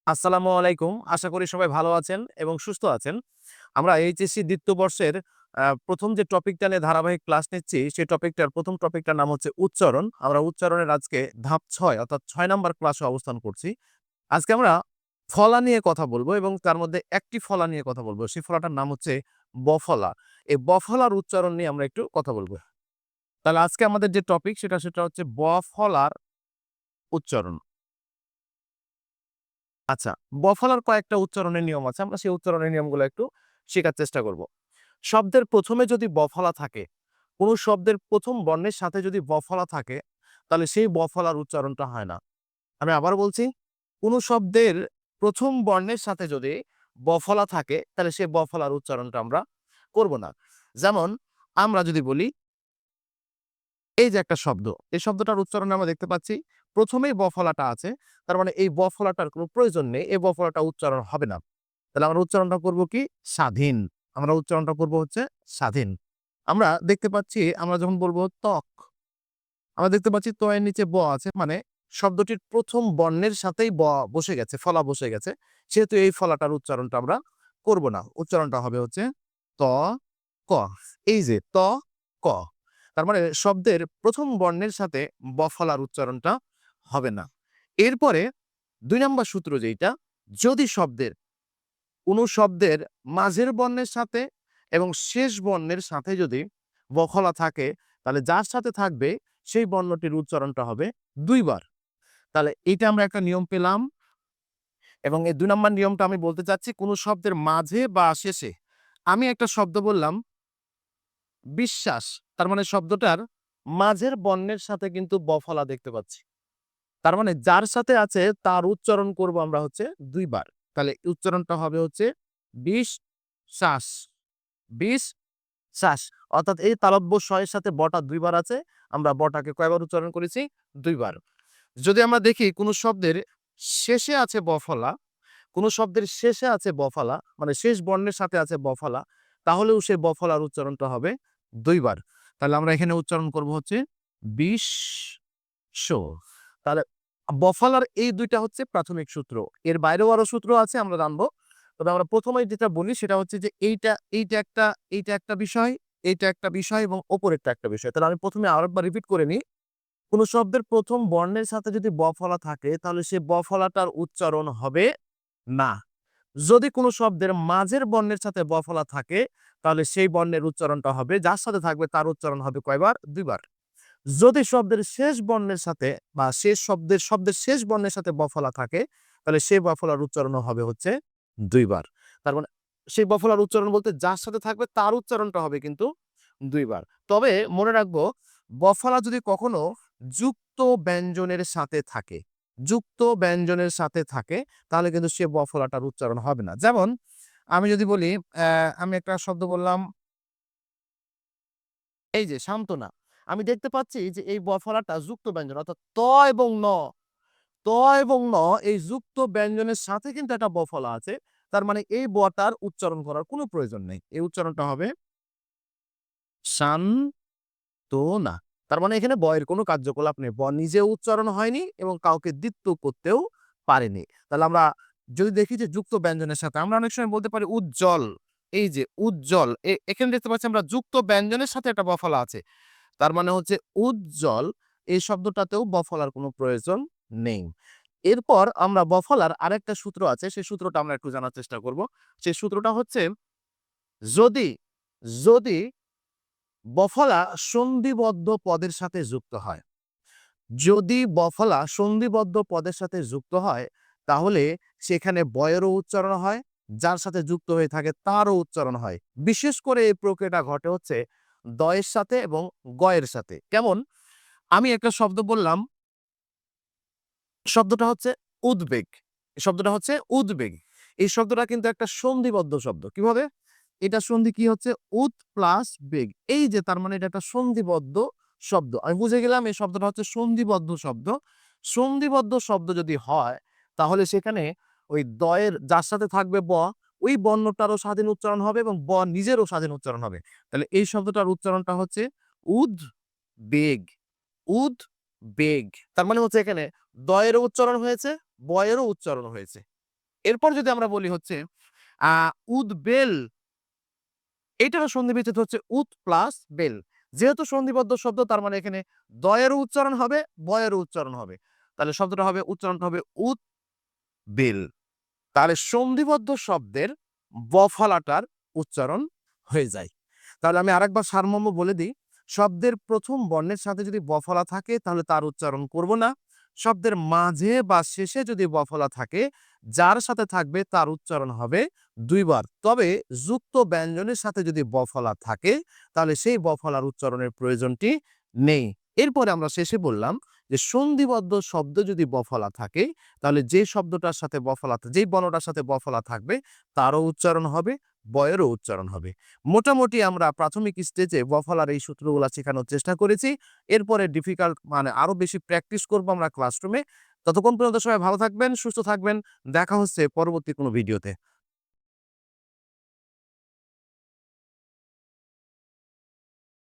আসসালামু আলাইকুম। আশা করি সবাই ভালো আছেন এবং সুস্থ আছেন। আমরা এইচএসসি দ্বিতীয় বর্ষের ১ম যে টপিকটা নিয়ে ধারাবাহিক ক্লাস নিচ্ছি, সেই টপিকটার ১ম টপিকটার নাম হচ্ছে উচ্চারণ। আমরা উচ্চারণের আজকে ধাপ ৬ অর্থাৎ ৬ নাম্বার ক্লাসে অবস্থান করছি। আজকে আমরা ফলা নিয়ে কথা বলবো এবং তার মধ্যে একটি ফলা নিয়ে কথা বলবো। সেই ফলাটার নাম হচ্ছে বফলা। এই বফলার উচ্চারণ নিয়ে আমরা একটু কথা বলবো। তাহলে আজকে আমাদের যে টপিক সেটা হচ্ছে বফলার উচ্চারণ। আচ্ছা, বফলার কয়েকটা উচ্চারণের নিয়ম আছে। আমরা সেই উচ্চারণের নিয়মগুলো একটু শেখার চেষ্টা করব। শব্দের ১ম এ যদি বফলা থাকে, কোন শব্দের ১ম বর্ণের সাথে যদি বফলা থাকে, তাহলে সেই বফলার উচ্চারণটা হয় না। আমি আবার বলছি, কোন শব্দের ১ম বর্ণের সাথে যদি বফলা থাকে, তাহলে সেই বফলার উচ্চারণটা আমরা করব না। যেমন আমরা যদি বলি, এই যে একটা শব্দ, এই শব্দটার উচ্চারণে আমরা দেখতে পাচ্ছি ১ম এই বফলাটা আছে। তার মানে এই বফলাটার কোনো প্রয়োজন নেই। এই বফলাটা উচ্চারণ হবে না। তাহলে আমরা উচ্চারণটা করব কি? স্বাধীন। আমরা উচ্চারণটা করব হচ্ছে স্বাধীন। আমরা দেখতে পাচ্ছি আমরা যখন বলব ত্বক, আমরা দেখতে পাচ্ছি ত এর নিচে ব আছে মানে শব্দটির ১ম বর্ণের সাথেই বসে গেছে, ফলা বসে গেছে। সেহেতু এই ফলাটার উচ্চারণটা আমরা করব না। উচ্চারণটা হবে হচ্ছে ত, ক। এই যে ত, ক। তার মানে শব্দের ১ম বর্ণের সাথে ফলার উচ্চারণটা হবে না। এরপরে ২ নাম্বার সূত্র যেইটা, যদি কোন শব্দের মাঝের বর্ণের সাথে এবং শেষ বর্ণের সাথে যদি বফলা থাকে, তাহলে যার সাথে থাকবে সেই বর্ণটির উচ্চারণটা হবে ২ বার। তাহলে এইটা আমরা একটা নিয়ম পেলাম এবং এই ২ নাম্বার নিয়মটা আমি বলতে চাচ্ছি কোন শব্দের মাঝে বা শেষে আমি একটা শব্দ বললাম বিশ্বাস। তার মানে শব্দটার মাঝের বর্ণের সাথে কিন্তু বফলা দেখতে পাচ্ছি। তার মানে যার সাথে আছে তার উচ্চারণ করব আমরা হচ্ছে ২ বার। তাহলে উচ্চারণটা হবে হচ্ছে বিশ শ্বাস। বিশ শ্বাস। অর্থাৎ এই তালব্য শ এর সাথে বটা ২ বার আছে। আমরা বটাকে কয়বার উচ্চারণ করেছি? ২ বার। যদি আমরা দেখি কোন শব্দের শেষে আছে বফলা, কোন শব্দের শেষে আছে বফলা, মানে শেষ বর্ণের সাথে আছে বফলা, তাহলেও সেই বফলার উচ্চারণটা হবে ২ বার। তাহলে আমরা এখানে উচ্চারণ করব হচ্ছে বিশ শ। তাহলে বফলার এই ২ টা হচ্ছে প্রাথমিক সূত্র। এর বাইরেও আরো সূত্র আছে আমরা জানবো। তবে আমরা ১ম এই যেটা বলি সেটা হচ্ছে যে এইটা একটা বিষয়, এইটা একটা বিষয় এবং ওপরেরটা একটা বিষয়। তাহলে আমি ১ম এ আরেকবার রিপিট করে নিই। কোন শব্দের ১ম বর্ণের সাথে যদি বফলা থাকে তাহলে সে বফলাটার উচ্চারণ হবে না। যদি কোন শব্দের মাঝের বর্ণের সাথে বফলা থাকে তাহলে সেই বর্ণের উচ্চারণটা হবে, যার সাথে থাকবে তার উচ্চারণ হবে কয়বার? ২ বার। যদি শব্দের শেষ বর্ণের সাথে বা শব্দের শেষ বর্ণের সাথে বফলা থাকে, তাহলে সেই বফলার উচ্চারণও হবে হচ্ছে ২ বার। তার মানে সেই বফলার উচ্চারণ বলতে যার সাথে থাকবে তার উচ্চারণটা হবে কিন্তু ২ বার। তবে মনে রাখবো বফলা যদি কখনো যুক্ত ব্যঞ্জনের সাথে থাকে, যুক্ত ব্যঞ্জনের সাথে থাকে তাহলে কিন্তু সে বফলাটার উচ্চারণ হবে না। যেমন আমি যদি বলি আমি একটা শব্দ বললাম এই যে সান্ত্বনা। আমি দেখতে পাচ্ছি যে এই ফলাটা যুক্ত ব্যঞ্জন অর্থাৎ ত এবং ন, ত এবং ন এই যুক্ত ব্যঞ্জনের সাথে কিন্তু একটা ফলা আছে। তার মানে এই টার উচ্চারণ করার কোনো প্রয়োজন নেই। এই উচ্চারণটা হবে শান্তনা। তার মানে এখানে এর কোনো কার্যকলাপ নেই। নিজেও উচ্চারণ হয়নি এবং কাউকে দ্বিত্ব করতেও পারেনি। তাহলে আমরা যদি দেখি যে যুক্ত ব্যঞ্জনের সাথে আমরা অনেক সময় বলতে পারি উজ্জ্বল। এই যে উজ্জ্বল এখানে দেখতে পাচ্ছি আমরা যুক্ত ব্যঞ্জনের সাথে একটা ফলা আছে। তার মানে হচ্ছে উজ্জ্বল এই শব্দটাতেও বফলার কোনো প্রয়োজন নেই। এরপর আমরা বফলার আরেকটা সূত্র আছে, সেই সূত্রটা আমরা একটু জানার চেষ্টা করব। সেই সূত্রটা হচ্ছে যদি, যদি বফলা সন্ধিবদ্ধ পদের সাথে যুক্ত হয়, যদি বফলা সন্ধিবদ্ধ পদের সাথে যুক্ত হয়, তাহলে সেখানে বয়েরও উচ্চারণ হয়, যার সাথে যুক্ত হয়ে থাকে তারও উচ্চারণ হয়। বিশেষ করে এই প্রক্রিয়াটা ঘটে হচ্ছে দয়ের সাথে এবং গয়ের সাথে। কেমন? আমি একটা শব্দ বললাম, শব্দটা হচ্ছে উদ্বেগ। এই শব্দটা হচ্ছে উদ্বেগ। এই শব্দটা কিন্তু একটা সন্ধিবদ্ধ শব্দ। কিভাবে? এটা সন্ধি কি হচ্ছে? উদ প্লাস বেগ। এই যে তার মানে এটা একটা সন্ধিবদ্ধ শব্দ। আমি বুঝে গেলাম এই শব্দটা হচ্ছে সন্ধিবদ্ধ শব্দ। সন্ধিবদ্ধ শব্দ যদি হয় তাহলে সেখানে ওই দয়ের যার সাথে থাকবে ওই বর্ণটারও স্বাধীন উচ্চারণ হবে এবং নিজেরও স্বাধীন উচ্চারণ হবে। তাহলে এই শব্দটার উচ্চারণটা হচ্ছে উদ্বেগ। উদ্বেগ। তার মানে হচ্ছে এখানে দয়েরও উচ্চারণ হয়েছে, বয়েরও উচ্চারণ হয়েছে। এরপর যদি আমরা বলি হচ্ছে উদ্বেল, এটারও সন্ধি বিচ্ছেদ হচ্ছে উত প্লাস বেল। যেহেতু সন্ধিবদ্ধ শব্দ তার মানে এখানে দয়েরও উচ্চারণ হবে, বয়েরও উচ্চারণ হবে। তাহলে শব্দটা হবে উচ্চারণটা হবে উত বেল। তাহলে সন্ধিবদ্ধ শব্দের ব ফলাটার উচ্চারণ হয়ে যায়। তাহলে আমি আরেকবার সারমর্ম বলে দিই। শব্দের প্রথম বর্ণের সাথে যদি ব ফলা থাকে তাহলে তার উচ্চারণ করব না। শব্দের মাঝে বা শেষে যদি ব ফলা থাকে, যার সাথে থাকবে তার উচ্চারণ হবে ২ বার। তবে যুক্ত ব্যঞ্জনের সাথে যদি ব ফলা থাকে তাহলে সেই ব ফলার উচ্চারণের প্রয়োজনটি নেই। এরপরে আমরা শেষে বললাম যে সন্ধিবদ্ধ শব্দ যদি ব ফলা থাকে তাহলে যে শব্দটার সাথে ব ফলা যেই বর্ণটার সাথে ব ফলা থাকবে তারও উচ্চারণ হবে, বয়েরও উচ্চারণ হবে। মোটামুটি আমরা প্রাথমিক স্টেজে ব ফলার এই সূত্রগুলা শেখানোর চেষ্টা করেছি। এরপরে ডিফিকাল্ট মানে আরো বেশি প্র্যাকটিস করব আমরা ক্লাসরুমে। ততক্ষণ পর্যন্ত সবাই ভালো থাকবেন, সুস্থ থাকবেন। দেখা হচ্ছে পরবর্তী কোনো ভিডিওতে।